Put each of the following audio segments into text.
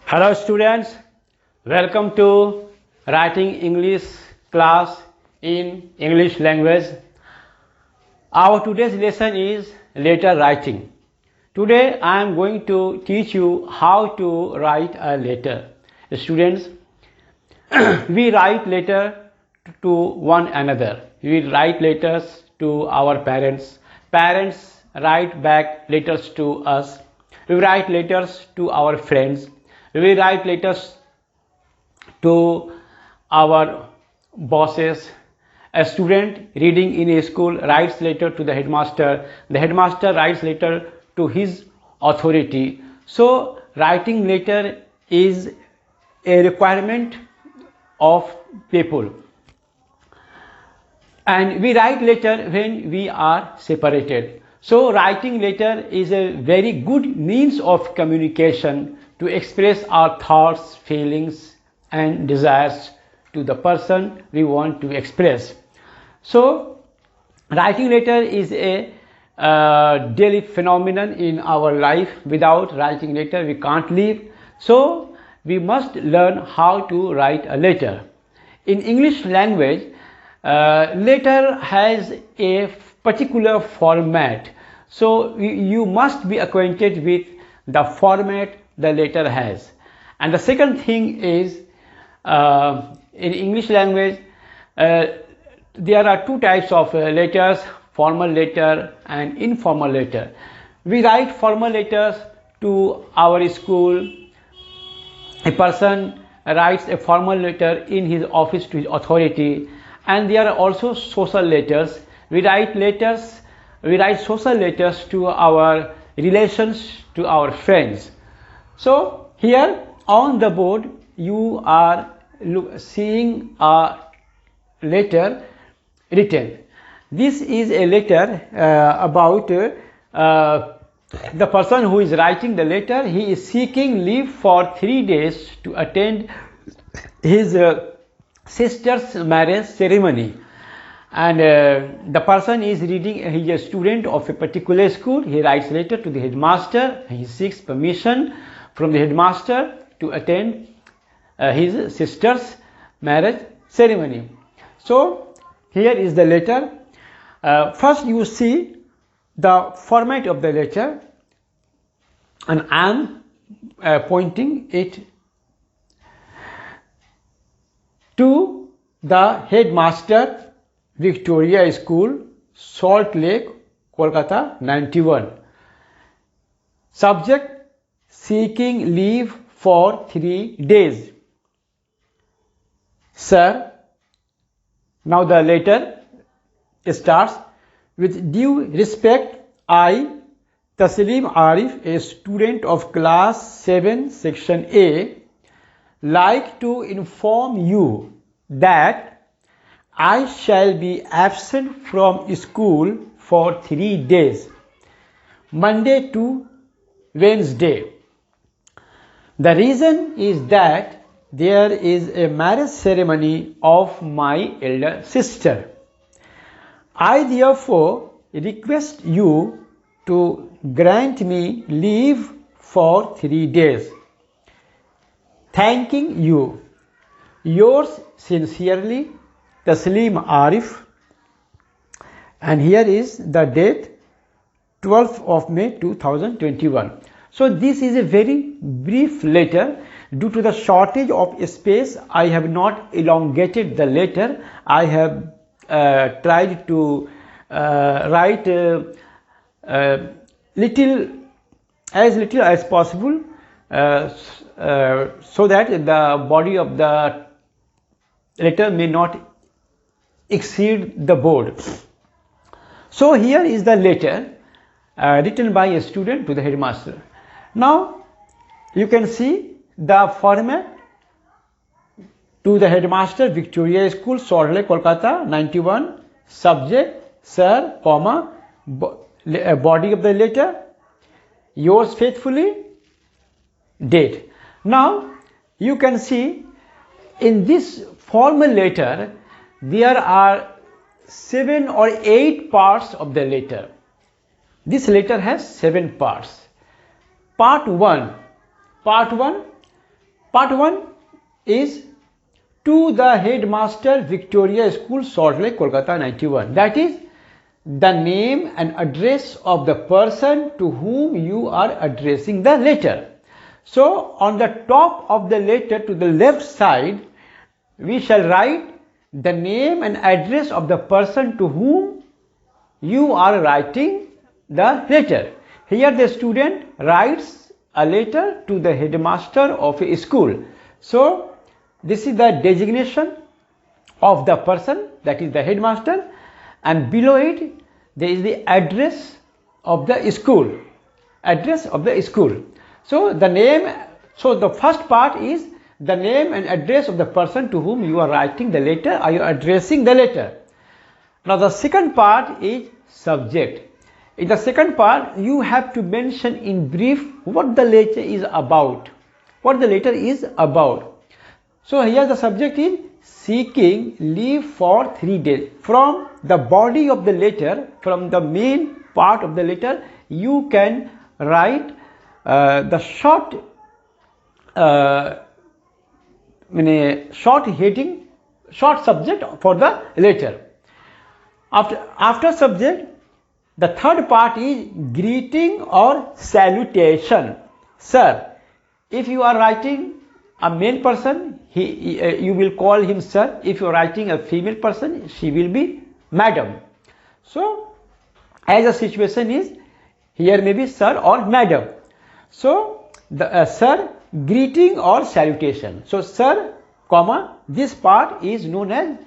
Hello students, welcome to Writing English class in English language. Our today's lesson is letter writing. Today I am going to teach you how to write a letter. Students, we write letter to one another. We write letters to our parents. Parents write back letters to us. We write letters to our friends. We write letters to our bosses. A student reading in a school writes letter to the headmaster. The headmaster writes letter to his authority. So writing letter is a requirement of people, and we write letter when we are separated. So writing letter is a very good means of communication to express our thoughts, feelings and desires to the person we want to express. So writing letter is a daily phenomenon in our life. Without writing letter we can't live. So we must learn how to write a letter. In English language, letter has a particular format. So you must be acquainted with the format the letter has. And the second thing is, in English language, there are two types of letters: formal letter and informal letter. We write formal letters to our school. A person writes a formal letter in his office to his authority, and there are also social letters. We write social letters to our relations, to our friends. So here on the board you are seeing a letter written. This is a letter about the person who is writing the letter. He is seeking leave for 3 days to attend his sister's marriage ceremony, and the person is reading. He is a student of a particular school. He writes letter to the headmaster. He seeks permission from the headmaster to attend his sister's marriage ceremony. So here is the letter. First you see the format of the letter, and I am pointing it to the headmaster, Victoria School, Salt Lake, Kolkata 91. Subject: seeking leave for 3 days. Sir, now the letter starts with due respect. I, Taslim Arif, a student of class 7 section A, like to inform you that I shall be absent from school for 3 days, Monday to Wednesday. The reason is that there is a marriage ceremony of my elder sister. I therefore request you to grant me leave for 3 days. Thanking you. Yours sincerely, Taslim Arif. And here is the date, 12th of May 2021. So this is a very brief letter. Due to the shortage of space, I have not elongated the letter. I have tried to write little as possible, so that the body of the letter may not exceed the board. So here is the letter written by a student to the headmaster. Now you can see the format: to the headmaster, Victoria School, Salt Lake, Kolkata 91. Subject: sir, comma, body of the letter, yours faithfully, date. Now you can see in this formal letter there are 7 or 8 parts of the letter. This letter has 7 parts. Part 1 Part 1 is to the headmaster, Victoria School, Salt Lake, Kolkata 91. That is the name and address of the person to whom you are addressing the letter. So on the top of the letter to the left side, we shall write the name and address of the person to whom you are writing the letter. Here the student writes a letter to the headmaster of a school. So this is the designation of the person, that is the headmaster, and below it there is the address of the school. Address of the school. So the name, so the first part is the name and address of the person to whom you are writing the letter, or you are addressing the letter. Now the second part is subject. In the second part, you have to mention in brief what the letter is about. What the letter is about. So here the subject is seeking leave for 3 days. From the body of the letter, from the main part of the letter, you can write the short heading, short subject for the letter. After subject, the third part is greeting or salutation. Sir, if you are writing a male person, you will call him sir. If you are writing a female person, she will be madam. So as the situation is, here may be sir or madam. So the sir, greeting or salutation. So sir, comma, this part is known as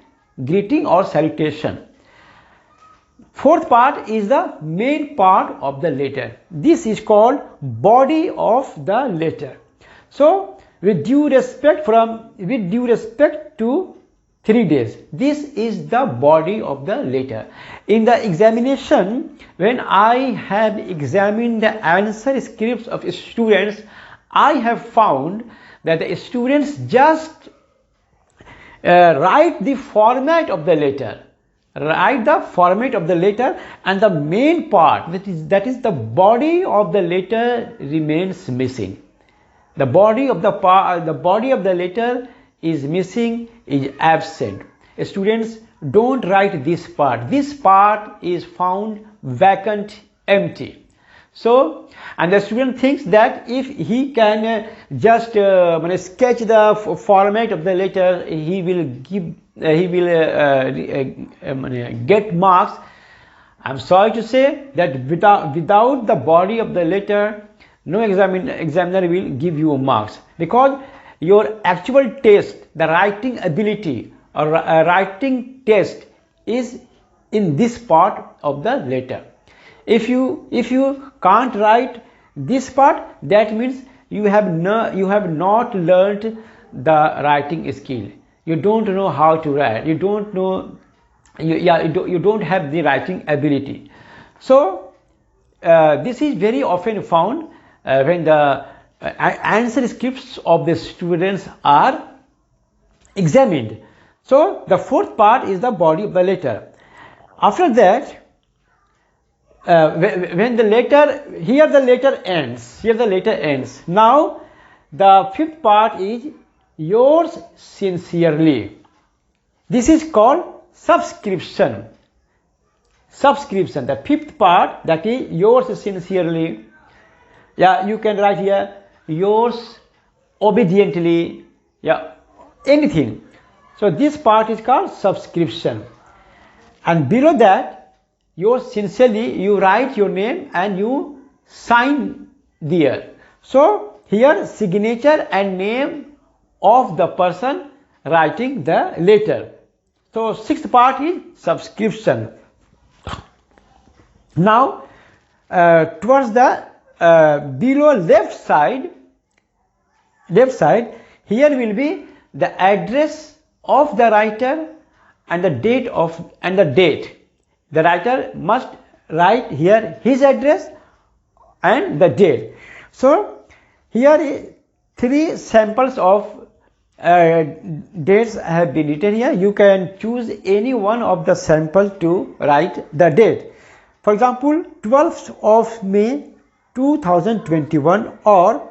greeting or salutation. Fourth part is the main part of the letter. This is called body of the letter. So with due respect to 3 days, this is the body of the letter. In the examination, when I have examined the answer scripts of students, I have found that the students just write the format of the letter. Write the format of the letter, and the main part, that is the body of the letter, remains missing. The body of the letter is missing, is absent. Students don't write this part. This part is found vacant, empty. So, and the student thinks that if he can just sketch the format of the letter, he will get marks. I'm sorry to say that without the body of the letter, no examiner will give you marks, because your actual test, the writing ability or writing test, is in this part of the letter. If you can't write this part, that means you have not learned the writing skill. You don't know how to write. You don't know. You don't have the writing ability. So this is very often found when the answer scripts of the students are examined. So the fourth part is the body of the letter. After that, when the letter, here the letter ends. Now the fifth part is yours sincerely. This is called subscription. The fifth part, that is yours sincerely. Yeah, you can write here yours obediently. Yeah, anything. So this part is called subscription. And below that, yours sincerely, you write your name and you sign there. So here signature and name of the person writing the letter. So sixth part is subscription. Now towards the below left side, here will be the address of the writer and the date. The writer must write here his address and the date. So here is 3 samples of dates have been written here. You can choose any one of the sample to write the date. For example, 12th of May 2021 or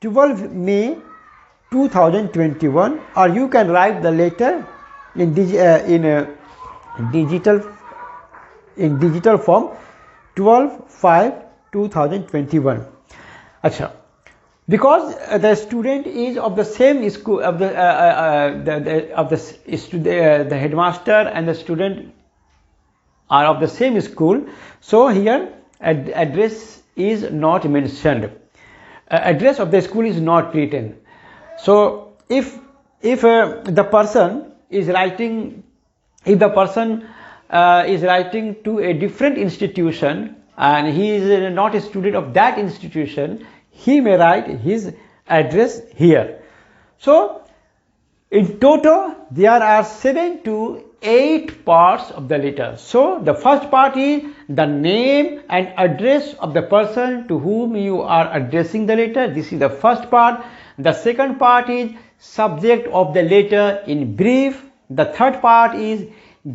12 May 2021, or you can write the letter in digital form 12/5/2021. Acha, because the student is of the same school, of the the headmaster and the student are of the same school, so here address is not mentioned. Address of the school is not written. So if the person is writing, if the person is writing to a different institution and he is not a student of that institution, he may write his address here. So in total there are 7 to 8 parts of the letter. So the first part is the name and address of the person to whom you are addressing the letter. This is the first part. The second part is subject of the letter in brief. The third part is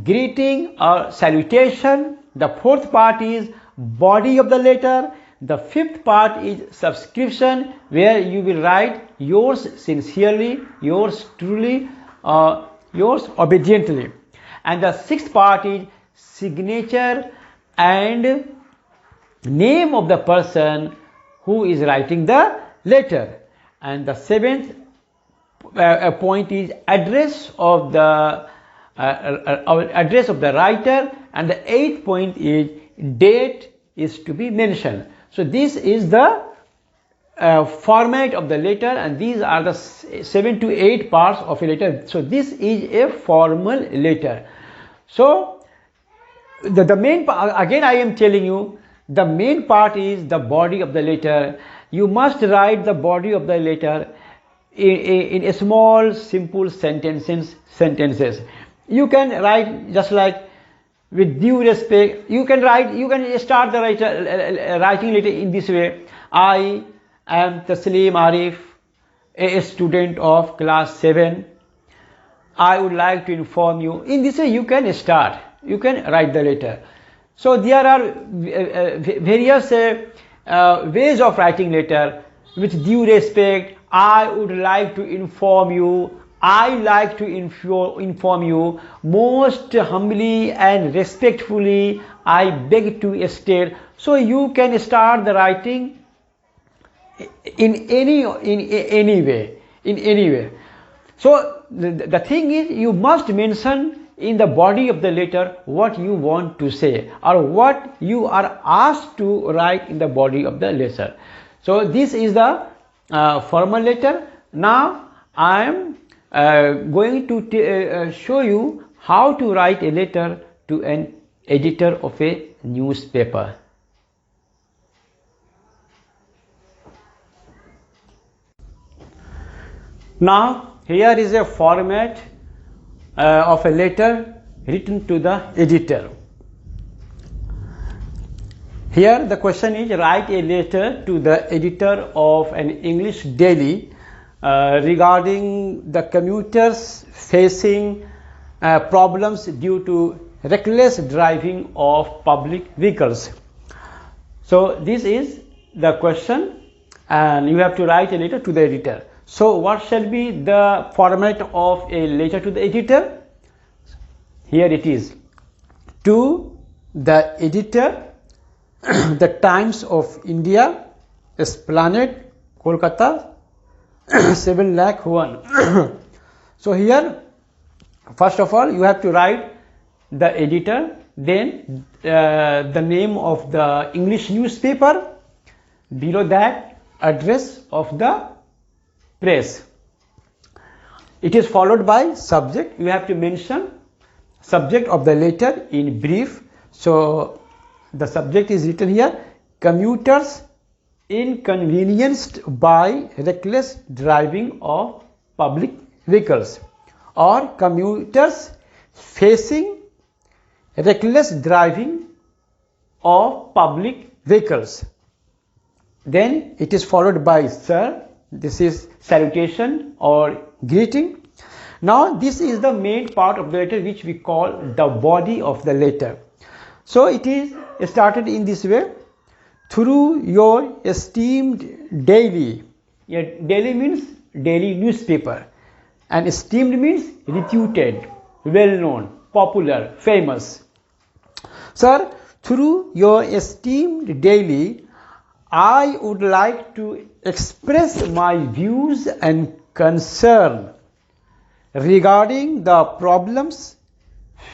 greeting or salutation. The fourth part is body of the letter. The fifth part is subscription, where you will write yours sincerely, yours truly, yours obediently. And the sixth part is signature and name of the person who is writing the letter. And the seventh point is address of the writer, and the eighth point is date is to be mentioned. So this is the format of the letter, and these are the 7 to 8 parts of a letter. So this is a formal letter. So the main part, again I am telling you, the main part is the body of the letter. You must write the body of the letter in a small simple sentences. You can write just like, with due respect, you can start the writing letter in this way. I am Taslim Arif, a student of class 7. I would like to inform you. In this way you can start, you can write the letter. So there are various ways of writing letter. With due respect, I would like to inform you, I like to inform you, most humbly and respectfully I beg to state. So you can start the writing in any way. So the thing is, you must mention in the body of the letter what you want to say, or what you are asked to write in the body of the letter. So this is the formal letter. Now I am going to show you how to write a letter to an editor of a newspaper. Now here is a format of a letter written to the editor. Here the question is, write a letter to the editor of an English daily regarding the commuters facing problems due to reckless driving of public vehicles. So this is the question, and you have to write a letter to the editor. So what shall be the format of a letter to the editor? Here it is. To the editor, The Times of India, Esplanade, Kolkata, 7,01,000. So here, first of all, you have to write the editor, then the name of the English newspaper, below that address of the press. It is followed by subject. You have to mention subject of the letter in brief. So the subject is written here: commuters inconvenienced by reckless driving of public vehicles, or commuters facing reckless driving of public vehicles. Then it is followed by sir. This is salutation or greeting. Now this is the main part of the letter, which we call the body of the letter. So it is started in this way: through your esteemed daily. Yeah, daily means daily newspaper. And esteemed means reputed, well known, popular, famous. Sir, through your esteemed daily, I would like to express my views and concern regarding the problems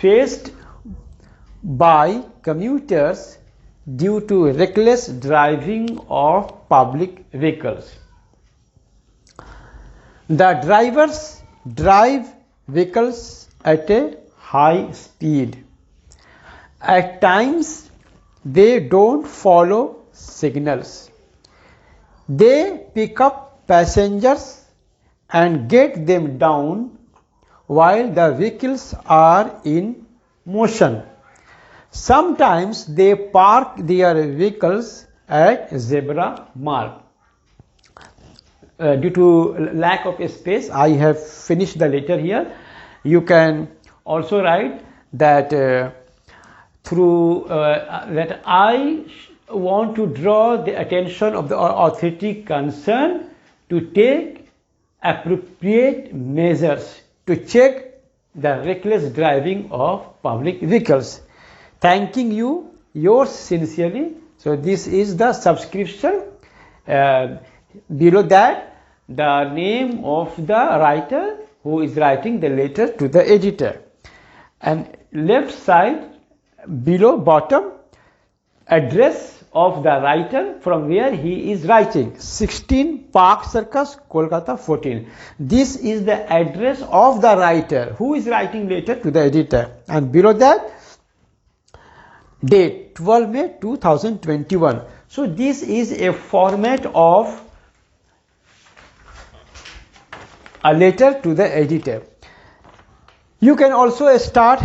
faced by commuters due to reckless driving of public vehicles. The drivers drive vehicles at a high speed. At times, they don't follow signals. They pick up passengers and get them down while the vehicles are in motion. Sometimes they park their vehicles at zebra mark. Due to lack of space, I have finished the letter here. You can also write that that I want to draw the attention of the authority concerned to take appropriate measures to check the reckless driving of public vehicles. Thanking you, yours sincerely. So this is the subscription. Below that, the name of the writer who is writing the letter to the editor. And left side, below bottom, address of the writer from where he is writing. 16 Park Circus, Kolkata 14. This is the address of the writer who is writing letter to the editor. And below that, date 12 May 2021. So this is a format of a letter to the editor. You can also start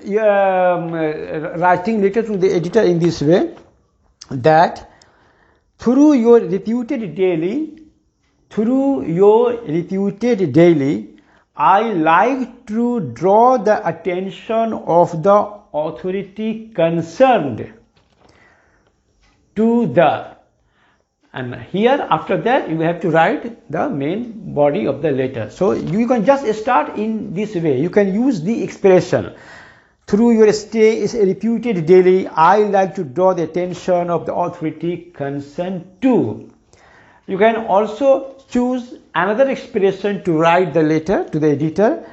writing letter to the editor in this way, that through your reputed daily, I like to draw the attention of the authority concerned to the, and here after that you have to write the main body of the letter. So you can just start in this way. You can use the expression, through your reputed daily, I like to draw the attention of the authority concerned to. You can also choose another expression to write the letter to the editor.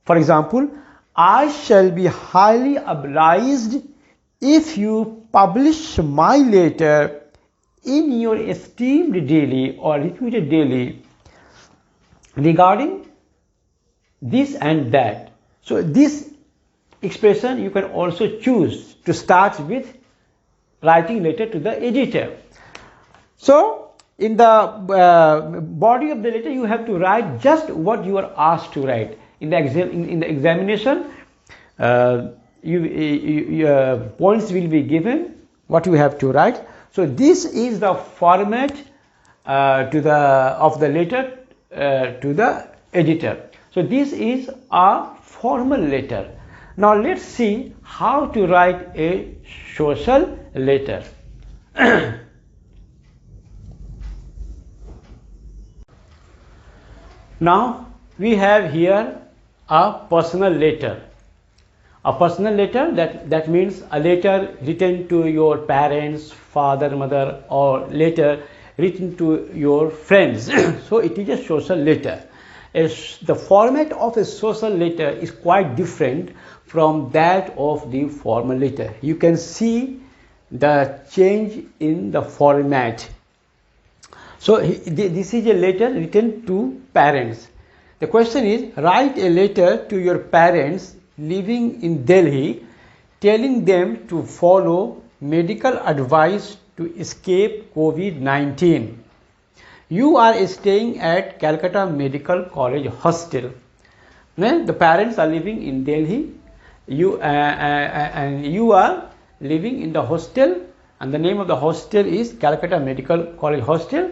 For example, I shall be highly obliged if you publish my letter in your esteemed daily or reputed daily regarding this and that. So this expression you can also choose to start with writing letter to the editor. So in the body of the letter you have to write just what you are asked to write. In the examination, points will be given what you have to write. So this is the format of the letter to the editor. So this is a formal letter. Now let's see how to write a social letter. Now we have here a personal letter. A personal letter, that means a letter written to your parents, father, mother, or letter written to your friends. So it is a social letter. The format of a social letter is quite different from that of the formal letter. You can see the change in the format. So this is a letter written to parents. The question is, write a letter to your parents living in Delhi, telling them to follow medical advice to escape COVID-19. You are staying at Calcutta Medical College Hostel. The parents are living in Delhi. And you are living in the hostel, and the name of the hostel is Calcutta Medical College Hostel.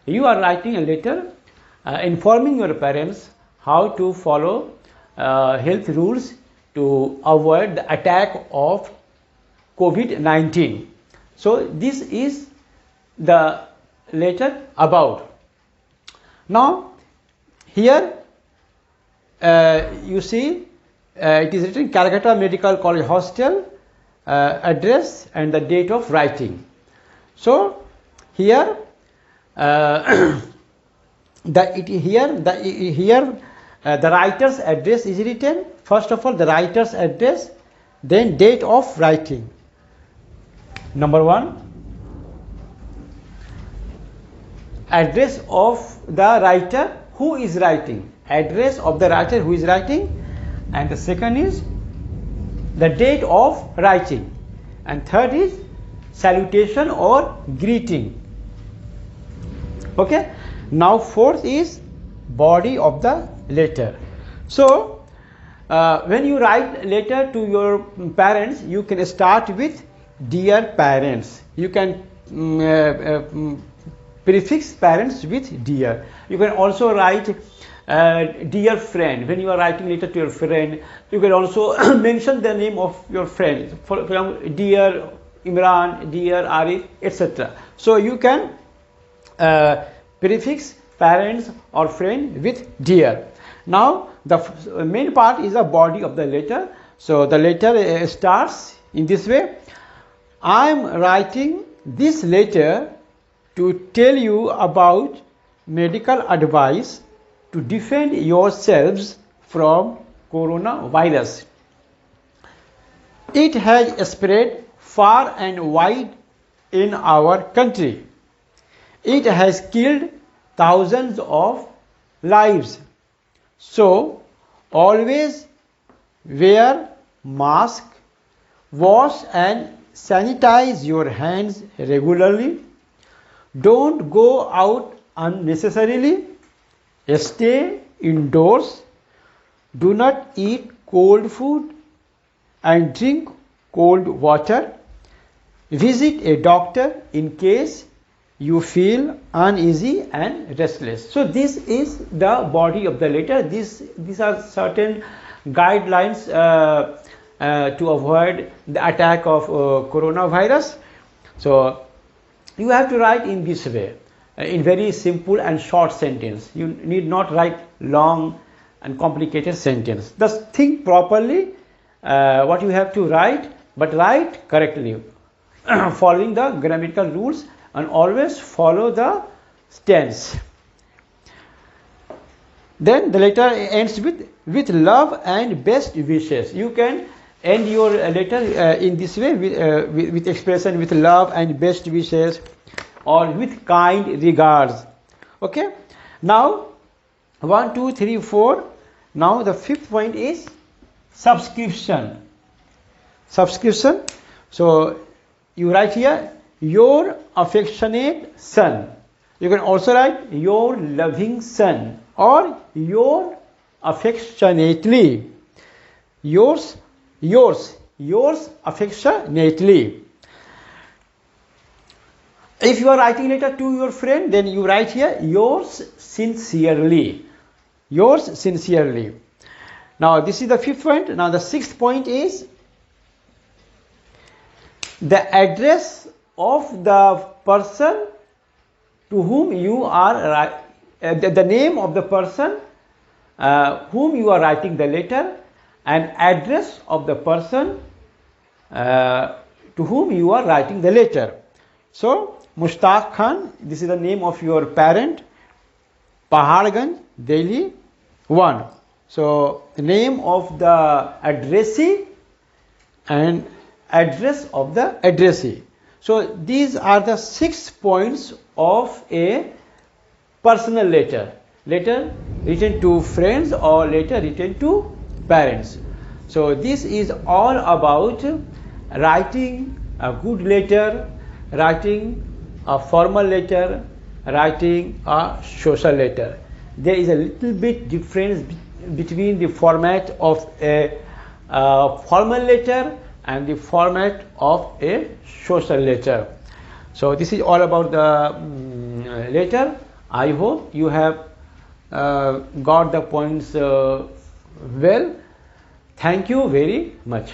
You are writing a letter informing your parents how to follow health rules to avoid the attack of COVID-19. So this is the letter about. Now here you see it is written Calcutta Medical College Hostel, address and the date of writing. So here the writer's address is written. First of all, the writer's address, then date of writing. Number 1, address of the writer who is writing, address of the writer who is writing, and the second is the date of writing, and third is salutation or greeting. Okay, now fourth is body of the letter. So when you write letter to your parents, you can start with dear parents. You can prefix parents with dear. You can also write dear friend. When you are writing letter to your friend, you can also mention the name of your friend. For example, dear Imran, dear Arif, etc. So you can prefix parents or friend with dear. Now the main part is the body of the letter. So the letter starts in this way. I am writing this letter to tell you about medical advice to defend yourselves from coronavirus. It has spread far and wide in our country. It has killed thousands of lives. So always wear mask, wash and sanitize your hands regularly. Don't go out unnecessarily. Stay indoors. Do not eat cold food and drink cold water. Visit a doctor in case you feel uneasy and restless. So this is the body of the letter. These are certain guidelines to avoid the attack of coronavirus. So you have to write in this way, in very simple and short sentence. You need not write long and complicated sentence. Just think properly what you have to write, but write correctly, following the grammatical rules, and always follow the tense. Then the letter ends with love and best wishes. You can end your letter in this way, with expression with love and best wishes, or with kind regards. Okay, now 1 2 3 4. Now the fifth point is subscription. So you write here, your affectionate son. You can also write your loving son, or your affectionately. Yours affectionately. If you are writing letter to your friend, then you write here yours sincerely. Now this is the fifth point. Now the sixth point is the address of the person to whom you are the name of the person whom you are writing the letter, and address of the person to whom you are writing the letter. So Mushtaq Khan, this is the name of your parent, Paharganj, Delhi 1. So the name of the addressee and address of the addressee. So these are the 6 points of a personal letter written to friends or letter written to parents. So this is all about writing a good letter, writing a formal letter, writing a social letter. There is a little bit difference between the format of a formal letter and the format of a social letter. So this is all about the letter. I hope you have got the points well. Thank you very much.